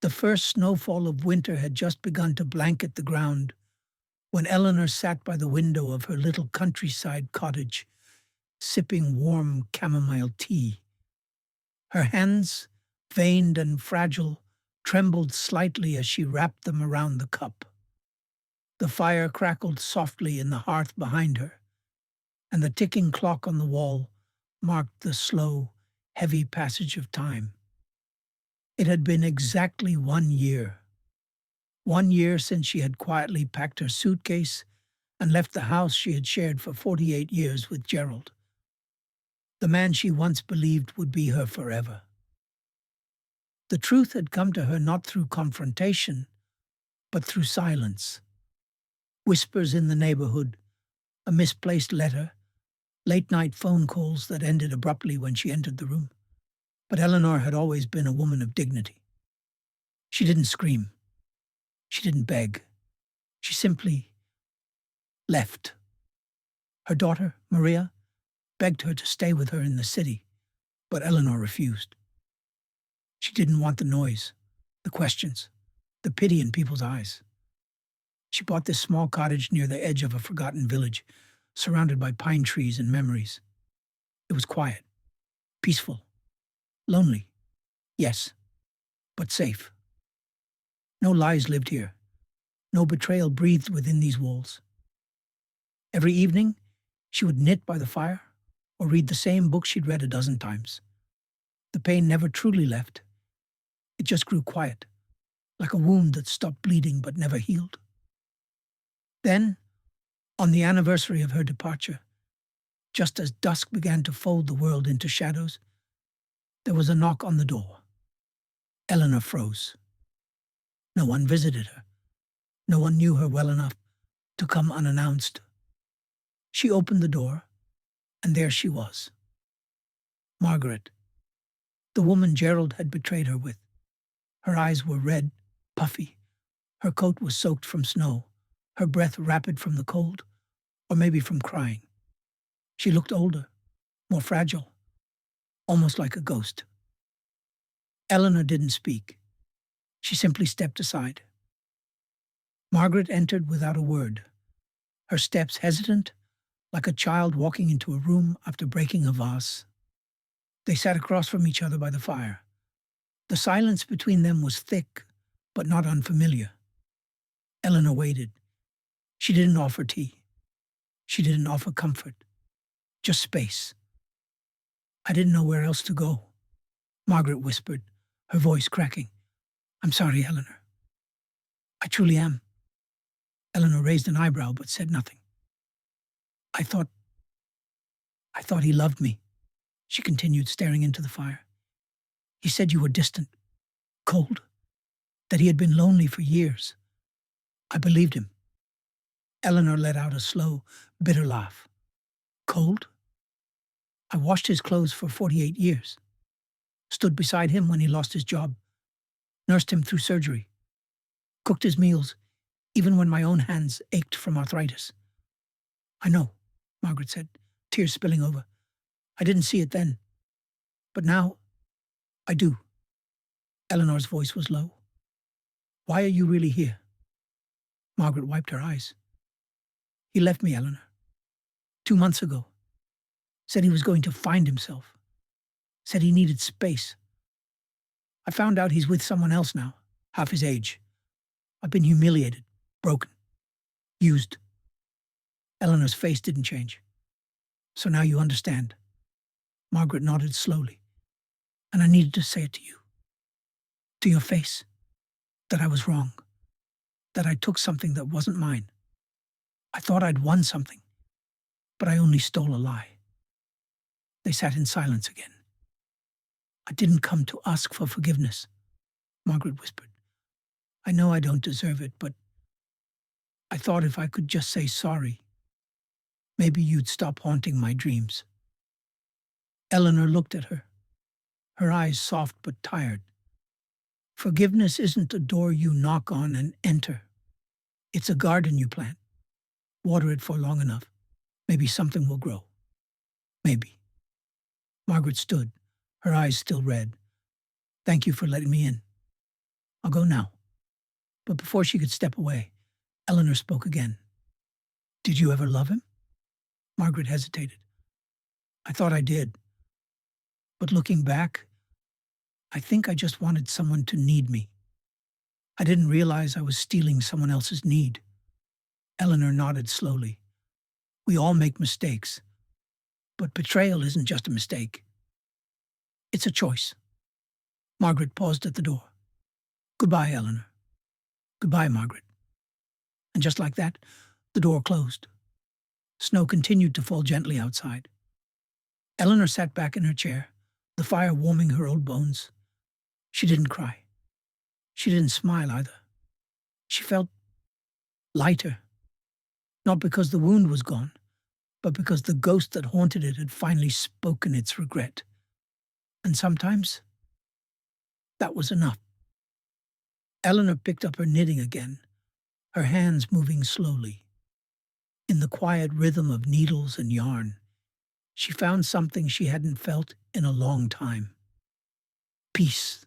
The first snowfall of winter had just begun to blanket the ground when Eleanor sat by the window of her little countryside cottage, sipping warm chamomile tea. Her hands, veined and fragile, trembled slightly as she wrapped them around the cup. The fire crackled softly in the hearth behind her, and the ticking clock on the wall marked the slow, heavy passage of time. It had been exactly 1 year. 1 year since she had quietly packed her suitcase and left the house she had shared for 48 years with Gerald, the man she once believed would be her forever. The truth had come to her not through confrontation, but through silence. Whispers in the neighborhood, a misplaced letter, late-night phone calls that ended abruptly when she entered the room. But Eleanor had always been a woman of dignity. She didn't scream. She didn't beg. She simply left. Her daughter, Maria, begged her to stay with her in the city, but Eleanor refused. She didn't want the noise, the questions, the pity in people's eyes. She bought this small cottage near the edge of a forgotten village, surrounded by pine trees and memories. It was quiet, peaceful, lonely, yes, but safe. No lies lived here. No betrayal breathed within these walls. Every evening, she would knit by the fire or read the same book she'd read a dozen times. The pain never truly left. It just grew quiet, like a wound that stopped bleeding but never healed. Then, on the anniversary of her departure, just as dusk began to fold the world into shadows, there was a knock on the door. Eleanor froze. No one visited her. No one knew her well enough to come unannounced. She opened the door, and there she was. Margaret, the woman Gerald had betrayed her with. Her eyes were red, puffy. Her coat was soaked from snow, her breath rapid from the cold, or maybe from crying. She looked older, more fragile, almost like a ghost. Eleanor didn't speak. She simply stepped aside. Margaret entered without a word, her steps hesitant, like a child walking into a room after breaking a vase. They sat across from each other by the fire. The silence between them was thick, but not unfamiliar. Eleanor waited. She didn't offer tea. She didn't offer comfort. Just space. "I didn't know where else to go," Margaret whispered, her voice cracking. "I'm sorry, Eleanor. I truly am." Eleanor raised an eyebrow but said nothing. I thought he loved me," she continued, staring into the fire. "He said you were distant, cold, that he had been lonely for years. I believed him." Eleanor let out a slow, bitter laugh. "Cold? I washed his clothes for 48 years. Stood beside him when he lost his job. Nursed him through surgery. Cooked his meals, even when my own hands ached from arthritis." "I know," Margaret said, tears spilling over. "I didn't see it then. But now, I do." Eleanor's voice was low. "Why are you really here?" Margaret wiped her eyes. "He left me, Eleanor. 2 months ago. Said he was going to find himself. Said he needed space. I found out he's with someone else now, half his age. I've been humiliated, broken, used." Eleanor's face didn't change. "So now you understand." Margaret nodded slowly. "And I needed to say it to you. To your face. That I was wrong. That I took something that wasn't mine. I thought I'd won something, but I only stole a lie." They sat in silence again. "I didn't come to ask for forgiveness," Margaret whispered. "I know I don't deserve it, but I thought if I could just say sorry, maybe you'd stop haunting my dreams." Eleanor looked at her, her eyes soft but tired. "Forgiveness isn't a door you knock on and enter. It's a garden you plant. Water it for long enough. Maybe something will grow. Maybe." Margaret stood, her eyes still red. "Thank you for letting me in." I'll go now." But before she could step away, Eleanor spoke again. "Did you ever love him?" Margaret hesitated. "I thought I did. But looking back, I think I just wanted someone to need me. I didn't realize I was stealing someone else's need." Eleanor nodded slowly. "We all make mistakes. But betrayal isn't just a mistake. It's a choice." Margaret paused at the door. "Goodbye, Eleanor." "Goodbye, Margaret." And just like that, the door closed. Snow continued to fall gently outside. Eleanor sat back in her chair, the fire warming her old bones. She didn't cry. She didn't smile either. She felt lighter, not because the wound was gone, but because the ghost that haunted it had finally spoken its regret. And sometimes that was enough. Eleanor picked up her knitting again, her hands moving slowly. In the quiet rhythm of needles and yarn, she found something she hadn't felt in a long time: peace.